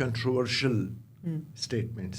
controversial statements.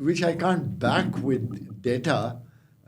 which I can't back with data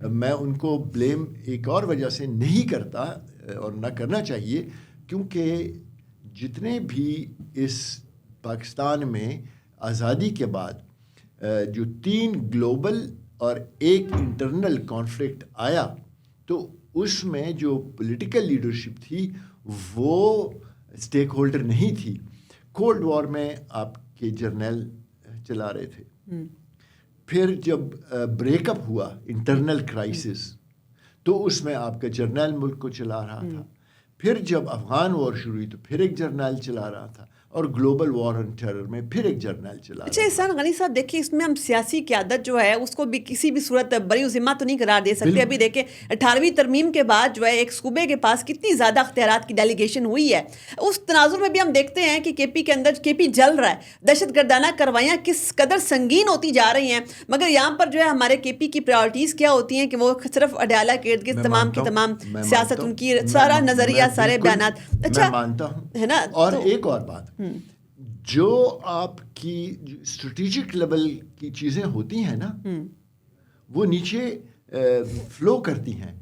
میں ان کو blame ایک اور وجہ سے نہیں کرتا اور نہ کرنا چاہیے، کیونکہ جتنے بھی اس پاکستان میں آزادی کے بعد جو 3 گلوبل اور 1 انٹرنل کانفلکٹ آیا، تو اس میں جو پولیٹیکل لیڈرشپ تھی وہ اسٹیک ہولڈر نہیں تھی. کولڈ وار میں آپ کے جرنیل چلا رہے تھے، پھر جب بریک اپ ہوا انٹرنل کرائسس تو اس میں آپ کا جرنیل ملک کو چلا رہا تھا. پھر جب افغان وار شروع ہوئی تو پھر ایک جرنیل چلا رہا تھا، اور گلوبل وار آن ٹیرر میں پھر ایک جرنیل چلا. اچھا احسان غنی صاحب، دیکھیے اس میں ہم سیاسی قیادت جو ہے اس کو بھی کسی بھی صورت بری و ذمہ تو نہیں قرار دے سکتے. ابھی دیکھیں 18ویں ترمیم کے بعد جو ہے ایک صوبے کے پاس کتنی زیادہ اختیارات کی ڈیلیگیشن ہوئی ہے. اس تناظر میں بھی ہم دیکھتے ہیں کہ کے پی کے اندر کے پی جل رہا ہے، دہشت گردانہ کروائیاں کس قدر سنگین ہوتی جا رہی ہیں، مگر یہاں پر جو ہے ہمارے کے پی کی پرائرٹیز کیا ہوتی ہیں کہ وہ صرف اڈیالہ کے ارد گرد تمام کی تمام سیاست، ان کی سارا نظریہ، سارے بیانات. اچھا میں مانتا ہوں، ہے نا. اور ایک اور بات، جو آپ کی اسٹریٹجک لیول کی چیزیں ہوتی ہیں نا، وہ نیچے فلو کرتی ہیں.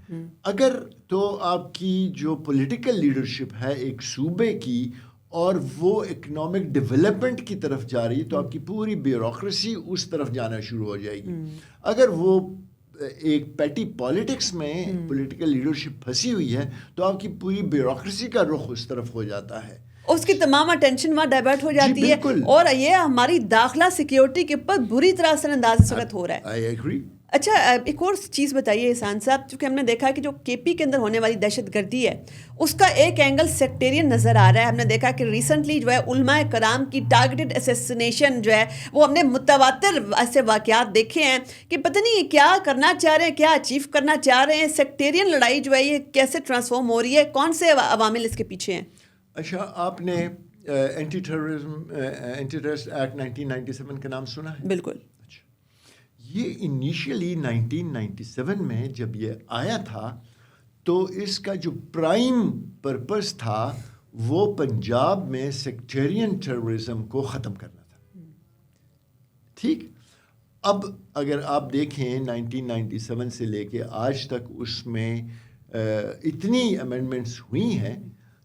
اگر تو آپ کی جو پولیٹیکل لیڈرشپ ہے ایک صوبے کی اور وہ اکنامک ڈیولپمنٹ کی طرف جا رہی ہے تو آپ کی پوری بیوروکریسی اس طرف جانا شروع ہو جائے گی. اگر وہ ایک پیٹی پالیٹکس میں پولیٹیکل لیڈرشپ پھنسی ہوئی ہے تو آپ کی پوری بیوروکریسی کا رخ اس طرف ہو جاتا ہے، اس کی تمام اٹینشن وہاں ڈائیورٹ ہو جاتی ہے. اور یہ ہماری داخلہ سیکیورٹی کے اوپر بری طرح اثر انداز اس وقت ہو رہا ہے. اچھا ایک اور چیز بتائیے احسان صاحب، چونکہ ہم نے دیکھا کہ جو کے پی کے اندر ہونے والی دہشت گردی ہے اس کا ایک اینگل سیکٹیرین نظر آ رہا ہے. ہم نے دیکھا کہ ریسنٹلی جو ہے علماء کرام کی ٹارگیٹڈ اسیسینیشن جو ہے وہ ہم نے متواتر ایسے واقعات دیکھے ہیں کہ پتہ نہیں کیا کرنا چاہ رہے ہیں، کیا اچیو کرنا چاہ رہے ہیں. سیکٹیرین لڑائی جو ہے یہ کیسے ٹرانسفارم ہو رہی ہے، کون سے عوامل اس کے پیچھے ہیں؟ اچھا، آپ نے اینٹی ٹیررسٹ ایکٹ 1997 کا نام سنا ہے؟ بالکل. اچھا، یہ انیشیلی 1997 میں جب یہ آیا تھا تو اس کا جو پرائم پرپس تھا وہ پنجاب میں سیکٹیرین ٹیررزم کو ختم کرنا تھا. ٹھیک، اب اگر آپ دیکھیں 1997 سے لے کے آج تک اس میں اتنی امینڈمنٹس ہوئی ہیں.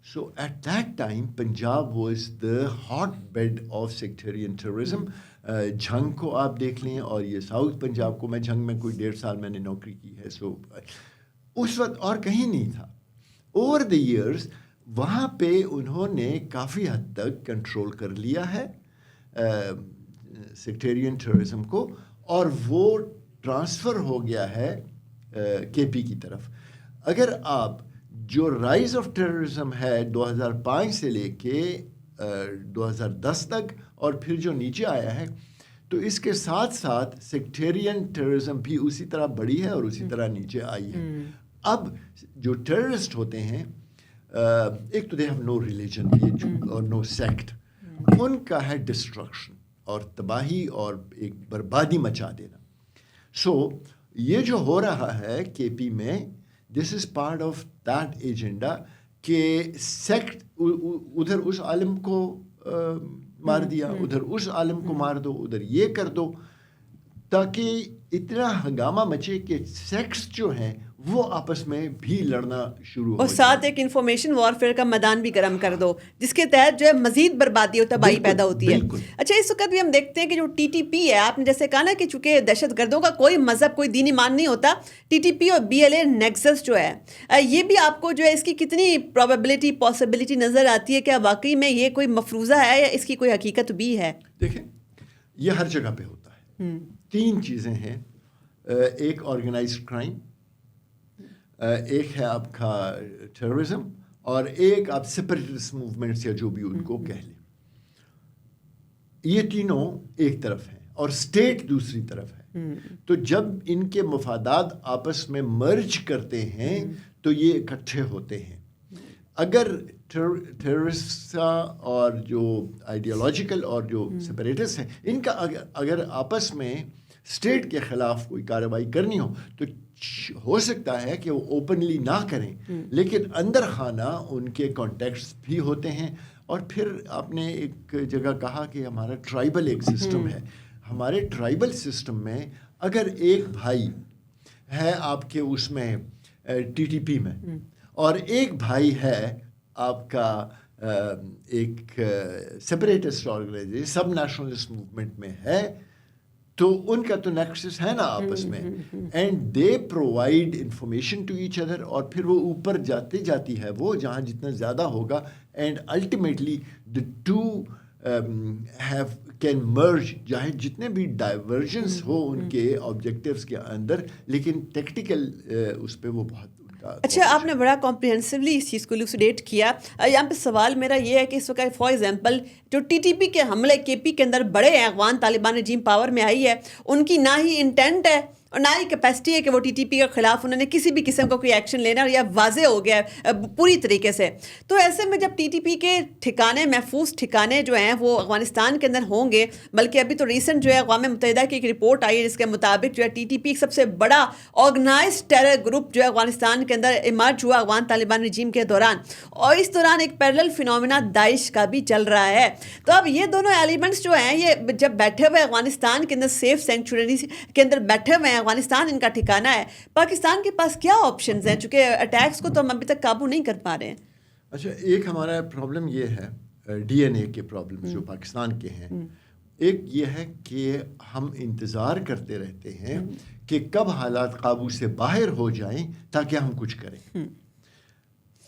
So at that time Punjab was the hotbed of sectarian terrorism. Jhang کو آپ دیکھ لیں، اور یہ ساؤتھ پنجاب کو، میں جھنگ میں کوئی 1.5 سال میں نے نوکری کی ہے، سو اس وقت اور کہیں نہیں تھا. اوور دی ایئرس وہاں پہ انہوں نے کافی حد تک کنٹرول کر لیا ہے سیکٹیرین ٹیررزم کو، اور وہ ٹرانسفر ہو گیا ہے کے پی کی طرف. اگر آپ جو رائز آف ٹیررزم ہے 2005 سے لے کے 2010 تک، اور پھر جو نیچے آیا ہے، تو اس کے ساتھ ساتھ سیکٹیرین ٹیررزم بھی اسی طرح بڑھی ہے اور اسی طرح نیچے آئی ہے. اب جو ٹیررسٹ ہوتے ہیں، ایک تو دے ہیو نو ریلیجن اور نو سیکٹ، ان کا ہے ڈسٹرکشن اور تباہی اور ایک بربادی مچا دینا. سو یہ جو ہو رہا ہے کے پی میں، this is part of that agenda کہ سیکٹ، ادھر اس عالم کو مار دیا، ادھر اس عالم کو مار دو، ادھر یہ کر دو، تاکہ اتنا ہنگامہ مچے کہ سیکٹس جو ہیں وہ آپس میں بھی لڑنا شروع ہو، اور ساتھ ایک انفارمیشن وارفیئر کا میدان بھی گرم کر دو، جس کے تحت جو ہے مزید بربادی اور تباہی پیدا ہوتی ہے. اچھا، اس وقت بھی ہم دیکھتے ہیں کہ جو ٹی ٹی پی ہے، آپ نے جیسے کہا نا کہ چونکہ دہشت گردوں کا کوئی مذہب، کوئی دینی مان نہیں ہوتا، ٹی ٹی پی اور بی ایل اے نیکسس جو ہے، یہ بھی آپ کو جو ہے اس کی کتنی پروبیبلٹی، پاسبلٹی نظر آتی ہے؟ کیا واقعی میں یہ کوئی مفروضہ ہے یا اس کی کوئی حقیقت بھی ہے؟ دیکھیں، یہ ہر جگہ پہ ہوتا ہے. 3 چیزیں ہیں، ایک آرگنائزڈ کرائم، ایک ہے آپ کا ٹیررزم، اور ایک آپ سیپریٹسٹ موومنٹس یا جو بھی ان کو کہہ لیں. یہ تینوں ایک طرف ہیں اور اسٹیٹ دوسری طرف ہے. تو جب ان کے مفادات آپس میں مرج کرتے ہیں تو یہ اکٹھے ہوتے ہیں. اگر ٹیررسٹ اور جو آئیڈیالوجیکل اور جو سیپریٹسٹ ہیں، ان کا اگر آپس میں اسٹیٹ کے خلاف کوئی کارروائی کرنی ہو تو ہو سکتا ہے کہ وہ اوپنلی نہ کریں، لیکن اندر خانہ ان کے کانٹیکٹس بھی ہوتے ہیں. اور پھر آپ نے ایک جگہ کہا کہ ہمارا ٹرائبل ایک سسٹم ہے. ہمارے ٹرائبل سسٹم میں اگر ایک بھائی ہے آپ کے اس میں TTP میں, اور ایک بھائی ہے آپ کا ایک سپریٹسٹ آرگنائزیشن سب نیشنلسٹ موومنٹ میں ہے, تو ان کا تو نیکسس ہے نا آپس میں, and they provide information to each other, اور پھر وہ اوپر جاتی ہے وہ جہاں جتنا زیادہ ہوگا, and ultimately the two have can merge, چاہے جتنے بھی ڈائیورژنس ہو ان کے آبجیکٹیوز کے اندر, لیکن ٹیکٹیکل اس پہ وہ بہت. اچھا, آپ نے بڑا کمپریہنسولی اس چیز کو الیوسیڈیٹ کیا. یہاں پہ سوال میرا یہ ہے کہ اس وقت فار ایگزامپل جو TTP کے حملے KP کے اندر بڑے ہیں, افغان طالبان رجیم پاور میں آئی ہے, ان کی نہ ہی انٹینٹ ہے اور نہ ہی کیپیسٹی ہے کہ وہ TTP کے خلاف انہوں نے کسی بھی قسم کا کوئی ایکشن لینا, اور یہ واضح ہو گیا ہے پوری طریقے سے. تو ایسے میں جب TTP کے ٹھکانے, محفوظ ٹھکانے جو ہیں وہ افغانستان کے اندر ہوں گے, بلکہ ابھی تو ریسنٹ جو ہے اقوام متحدہ کی ایک رپورٹ آئی ہے جس کے مطابق جو ہے TTP ایک سب سے بڑا آرگنائزڈ ٹیرر گروپ جو ہے افغانستان کے اندر ایمرج ہوا افغان طالبان رجیم کے دوران, اور اس دوران ایک پیرلل فینومینا داعش کا بھی چل رہا ہے. تو اب یہ دونوں ایلیمنٹس جو ہیں یہ جب بیٹھے ہوئے افغانستان کے اندر سیف سینکچوری کے اندر بیٹھے ہوئے ہیں, افغانستان ان کا ٹھکانہ ہے, پاکستان کے پاس کیا آپشنز ہیں, چونکہ اٹیکس کو تو ہم ابھی تک قابو نہیں کر پا رہے ہیں. اچھا, ایک ہمارا پرابلم یہ ہے DNA کے پرابلم جو پاکستان کے ہیں. ایک یہ ہے کہ ہم انتظار کرتے رہتے ہیں کہ کب حالات قابو سے باہر ہو جائیں تاکہ ہم کچھ کریں.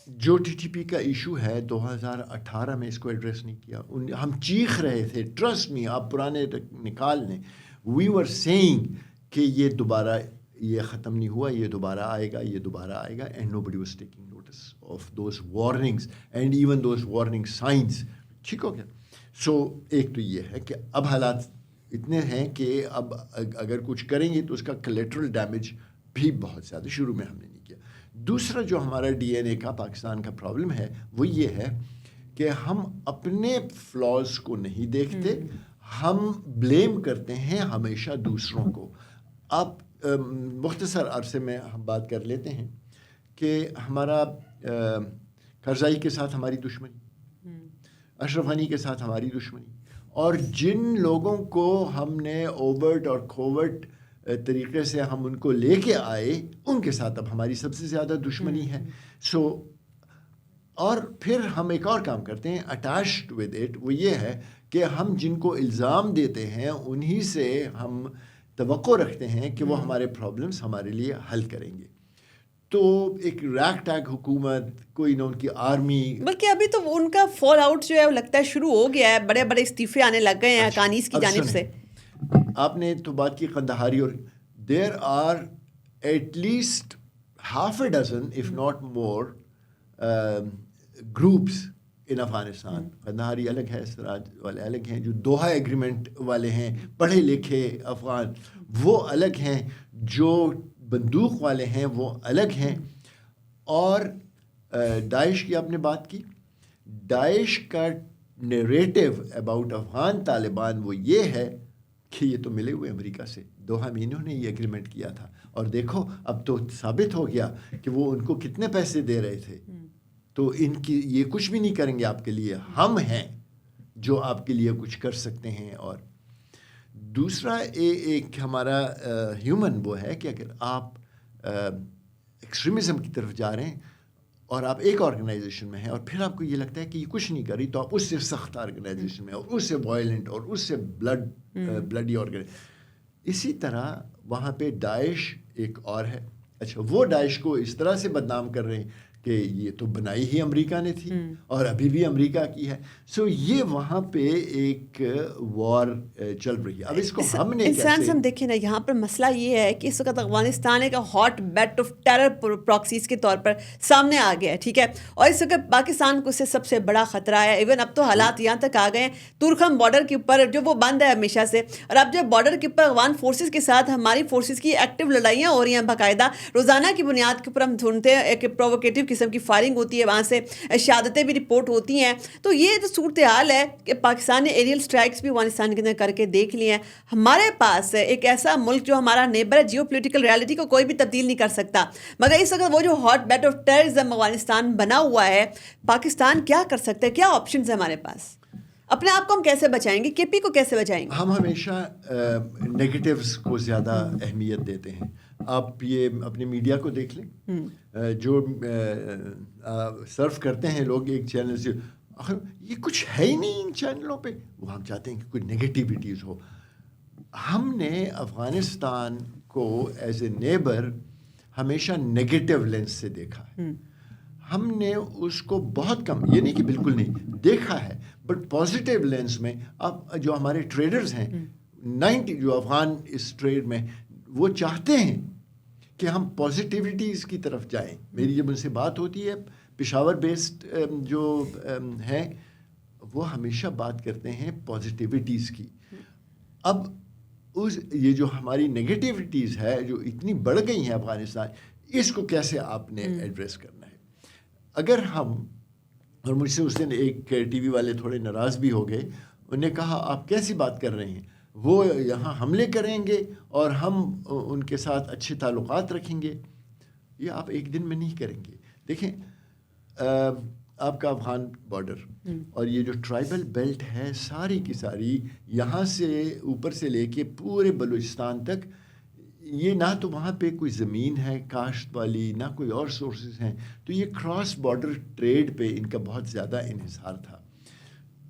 جو TTP کا ایشو ہے 2018 میں اس کو ایڈریس نہیں کیا. ہم چیخ رہے تھے, ٹرسٹ می, آپ پرانے نکال لیں, وی ور سیئنگ کہ یہ دوبارہ یہ ختم نہیں ہوا, یہ دوبارہ آئے گا, یہ دوبارہ آئے گا, and nobody was taking notice of those warnings and even those warning signs. ٹھیک ہو گیا. سو ایک تو یہ ہے کہ اب حالات اتنے ہیں کہ اب اگر کچھ کریں گے تو اس کا collateral ڈیمیج بھی بہت زیادہ شروع میں ہم نے نہیں کیا. دوسرا جو ہمارا DNA کا پاکستان کا پرابلم ہے وہ یہ ہے کہ ہم اپنے فلاز کو نہیں دیکھتے, ہم بلیم کرتے ہیں ہمیشہ دوسروں کو. آپ مختصر عرصے میں ہم بات کر لیتے ہیں کہ ہمارا کرزائی کے ساتھ ہماری دشمنی, اشرف غنی کے ساتھ ہماری دشمنی, اور جن لوگوں کو ہم نے اوورٹ اور کھوورٹ طریقے سے ہم ان کو لے کے آئے ان کے ساتھ اب ہماری سب سے زیادہ دشمنی ہے. سو اور پھر ہم ایک اور کام کرتے ہیں اٹیچڈ ود اٹ, وہ یہ ہے کہ ہم جن کو الزام دیتے ہیں انہی سے ہم توقع رکھتے ہیں کہ وہ ہمارے پرابلمس ہمارے لیے حل کریں گے. تو ایک ریک ٹیگ حکومت, کوئی نہ ان کی آرمی, بلکہ ابھی تو ان کا فال آؤٹ جو ہے وہ لگتا ہے شروع ہو گیا ہے, بڑے بڑے استعفے آنے لگ گئے ہیں کانیس کی جانب سے. آپ نے تو بات کی قندہاری, اور there are at least half a dozen if not more groups in Afghanistan. Kandahari الگ ہے, سراج والے الگ ہیں, جو دوحہ ایگریمنٹ والے ہیں, پڑھے لکھے افغان وہ الگ ہیں, جو بندوق والے ہیں وہ الگ ہیں. اور داعش کی آپ نے بات کی, داعش کا نیریٹو اباؤٹ افغان طالبان وہ یہ ہے کہ یہ تو ملے ہوئے امریکہ سے, دوحہ میں انہوں نے یہ ایگریمنٹ کیا تھا, اور دیکھو اب تو ثابت ہو گیا کہ وہ ان کو کتنے پیسے دے رہے تھے, تو ان کی یہ کچھ بھی نہیں کریں گے آپ کے لیے, ہم ہیں جو آپ کے لیے کچھ کر سکتے ہیں. اور دوسرا ایک ہمارا ہیومن وہ ہے کہ اگر آپ ایکسٹریمزم کی طرف جا رہے ہیں اور آپ ایک آرگنائزیشن میں ہیں اور پھر آپ کو یہ لگتا ہے کہ یہ کچھ نہیں کر رہی, تو آپ اس سے سخت آرگنائزیشن میں, اور اس سے وائلنٹ, اور اس سے بلڈی اسی طرح وہاں پہ داعش ایک اور ہے. اچھا, وہ داعش کو اس طرح سے بدنام کر رہے ہیں کہ یہ تو بنائی ہی امریکہ نے تھی اور ابھی بھی امریکہ کی ہے. سو یہ وہاں پہ ایک وار چل رہی ہے. اب اس کو ہم نے کیسے ہم دیکھیں نا, یہاں پر مسئلہ یہ ہے کہ اس وقت افغانستان ایک hotbed of terror proxies کے طور پر سامنے آ گیا ہے, ٹھیک ہے, اور اس وقت پاکستان کو اس سے سب سے بڑا خطرہ ہے. ایون اب تو حالات یہاں تک آ گئے ہیں, تورخم بارڈر کے اوپر جو وہ بند ہے ہمیشہ سے, اور اب جب بارڈر کے اوپر افغان فورسز کے ساتھ ہماری فورسز کی ایکٹیو لڑائیاں ہو رہی ہیں, باقاعدہ روزانہ کی بنیاد کے اوپر ہم سنتے ہیں ایک پرووکیٹو قسم کی فائرنگ ہوتی ہے, وہاں سے شہادتیں بھی رپورٹ ہوتی ہیں. تو یہ جو صورتحال ہے کہ پاکستان نے ایریل اسٹرائکس بھی افغانستان کے اندر کر کے دیکھ لی ہیں. ہمارے پاس ایک ایسا ملک جو ہمارا نیبر ہے, جیو پولیٹیکل ریالٹی کو کوئی بھی تبدیل نہیں کر سکتا, مگر اس وقت وہ جو hotbed of terrorism Afghanistan بنا ہوا ہے, پاکستان کیا کر سکتا ہے, کیا آپشنز ہیں ہمارے پاس؟ اپنے آپ کو ہم کیسے بچائیں گے, کے پی کو کیسے بچائیں گے؟ ہم ہمیشہ نیگیٹیوز کو زیادہ اہمیت دیتے ہیں. آپ یہ اپنے میڈیا کو دیکھ لیں, جو سرف کرتے ہیں لوگ ایک چینل سے, آخر یہ کچھ ہے ہی نہیں ان چینلوں پہ, وہ ہم چاہتے ہیں کہ کوئی نگیٹیوٹیز ہو. ہم نے افغانستان کو ایز اے نیبر ہمیشہ نگیٹو لینس سے دیکھا ہے. ہم نے اس کو بہت کم, یہ نہیں کہ بالکل نہیں دیکھا ہے, بٹ پازیٹیو لینس میں. اب جو ہمارے ٹریڈرز ہیں 90 جو افغان اس ٹریڈ میں, وہ چاہتے ہیں کہ ہم پازیٹیوٹیز کی طرف جائیں. میری جب ان سے بات ہوتی ہے, پشاور بیسڈ جو ہیں وہ ہمیشہ بات کرتے ہیں پازیٹیوٹیز کی. اب یہ جو ہماری نگیٹیوٹیز ہے جو اتنی بڑھ گئی ہیں افغانستان, اس کو کیسے آپ نے ایڈریس کرنا ہے. اگر ہم, اور مجھ سے اس دن ایک ٹی وی والے تھوڑے ناراض بھی ہو گئے, انہوں نے کہا آپ کیسی بات کر رہے ہیں, وہ یہاں حملے کریں گے اور ہم ان کے ساتھ اچھے تعلقات رکھیں گے. یہ آپ ایک دن میں نہیں کریں گے. دیکھیں آپ کا افغان بارڈر اور یہ جو ٹرائبل بیلٹ ہے ساری کی ساری, یہاں سے اوپر سے لے کے پورے بلوچستان تک, یہ نہ تو وہاں پہ کوئی زمین ہے کاشت والی, نہ کوئی اور سورسز ہیں. تو یہ کراس بارڈر ٹریڈ پہ ان کا بہت زیادہ انحصار تھا.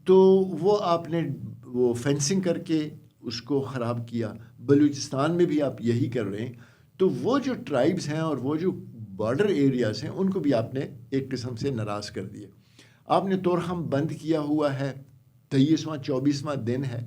تو وہ آپ نے وہ فینسنگ کر کے اس کو خراب کیا. بلوچستان میں بھی آپ یہی کر رہے ہیں. تو وہ جو ٹرائبز ہیں اور وہ جو بارڈر ایریاز ہیں ان کو بھی آپ نے ایک قسم سے ناراض کر دیے. آپ نے طورخم بند کیا ہوا ہے, 23واں 24واں دن ہے.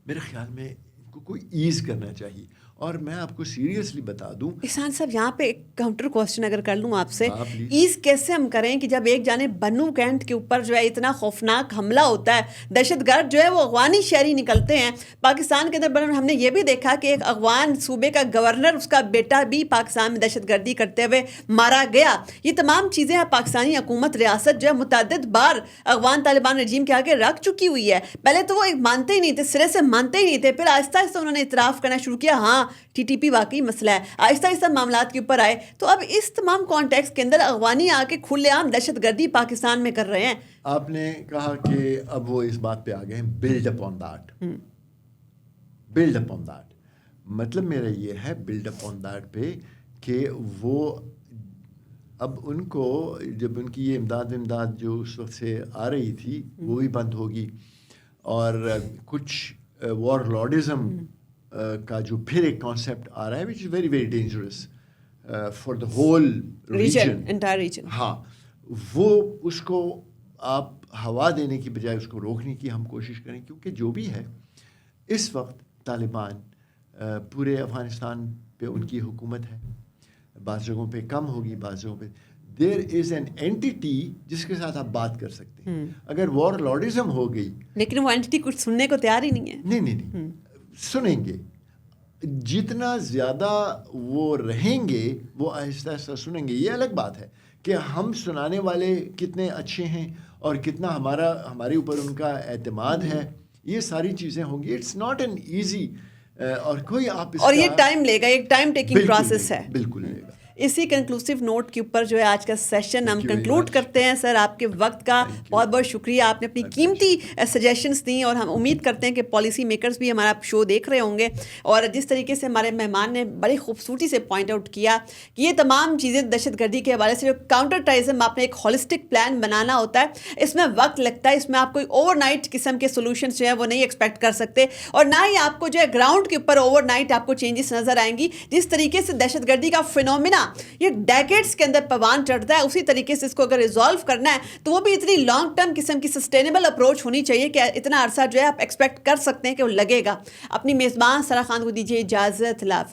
میرے خیال میں ان کو کوئی ایز کرنا چاہیے. اور میں آپ کو سیریسلی بتا دوں احسان صاحب, یہاں پہ ایک کاؤنٹر کوسچن اگر کر لوں آپ سے, ایز کیسے ہم کریں کہ جب ایک جانب بنو کینٹ کے اوپر جو ہے اتنا خوفناک حملہ ہوتا ہے, دہشت گرد جو ہے وہ افغانی شہری نکلتے ہیں پاکستان کے اندر. ہم نے یہ بھی دیکھا کہ ایک افغان صوبے کا گورنر, اس کا بیٹا بھی پاکستان میں دہشت گردی کرتے ہوئے مارا گیا. یہ تمام چیزیں پاکستانی حکومت ریاست جو ہے متعدد بار افغان طالبان رجیم کے آگے رکھ چکی ہوئی ہے. پہلے تو وہ مانتے ہی نہیں تھے, سرے سے مانتے ہی نہیں تھے, پھر آہستہ آہستہ انہوں نے اعتراف کرنا شروع کیا, ہاں ٹی ٹی پی واقعی مسئلہ ہے, آہستہ آہستہ معاملات کے اوپر آئے. تو اب اس تمام کانٹیکس کے اندر افغانی آ کے کھلے عام دہشت گردی پاکستان میں کر رہے ہیں. آپ نے کہا کہ اب وہ اس بات پہ آ گئے ہیں, build upon that. Build upon that مطلب میرا یہ ہے بلڈ اپون دیٹ پہ کہ وہ اب ان کو جب ان کی یہ امداد جو اس وقت سے آ رہی تھی وہ بھی بند ہوگی, اور کچھ وار لارڈزم کا جو پھر ایک کانسیپٹ آ رہا ہے which is very very dangerous for the whole region, entire region. ہاں, وہ اس کو آپ ہوا دینے کی بجائے اس کو روکنے کی ہم کوشش کریں, کیونکہ جو بھی ہے اس وقت طالبان پورے افغانستان پہ ان کی حکومت ہے. بعض جگہوں پہ کم ہوگی, بعض جگہوں پہ دیر از این اینٹی جس کے ساتھ آپ بات کر سکتے ہیں. اگر وار لارڈزم ہو گئی, لیکن وہ اینٹی کچھ سننے کو تیار ہی نہیں ہے. نہیں سنیں گے, جتنا زیادہ وہ رہیں گے وہ آہستہ آہستہ سنیں گے. یہ الگ بات ہے کہ ہم سنانے والے کتنے اچھے ہیں اور کتنا ہمارے اوپر ان کا اعتماد ہے, یہ ساری چیزیں ہوں گی. اٹس ناٹ این ایزی, اور کوئی آپ اور یہ ٹائم لے گا, ایک ٹائم ٹیکنگ پروسیس ہے. بالکل لے گا. اسی کنکلوسیو نوٹ کے اوپر جو ہے آج کا سیشن ہم کنکلوڈ کرتے ہیں. سر آپ کے وقت کا بہت بہت شکریہ, آپ نے اپنی قیمتی سجیشنز دیں, اور ہم امید کرتے ہیں کہ پالیسی میکرز بھی ہمارا شو دیکھ رہے ہوں گے. اور جس طریقے سے ہمارے مہمان نے بڑی خوبصورتی سے پوائنٹ آؤٹ کیا کہ یہ تمام چیزیں دہشت گردی کے حوالے سے جو کاؤنٹر ٹیررزم آپ نے ایک ہولسٹک پلان بنانا ہوتا ہے, اس میں وقت لگتا ہے, اس میں آپ کوئی اوور نائٹ قسم کے سولوشنس جو ہے وہ نہیں ایکسپیکٹ کر سکتے, اور نہ ہی آپ کو جو ہے گراؤنڈ کے اوپر اوور نائٹ آپ کو چینجز نظر آئیں گی. جس طریقے سے دہشت گردی کا فینومینا یہ ڈیکیڈز کے اندر پروان چڑھتا ہے, اسی طریقے سے اس کو اگر ریزالو کرنا ہے تو وہ بھی اتنی لانگ ٹرم قسم کی سسٹینیبل اپروچ ہونی چاہیے کہ اتنا عرصہ جو ہے آپ ایکسپیکٹ کر سکتے ہیں کہ وہ لگے گا. اپنی میزبان سارا خان کو دیجیے اجازت. اللہ حافظ.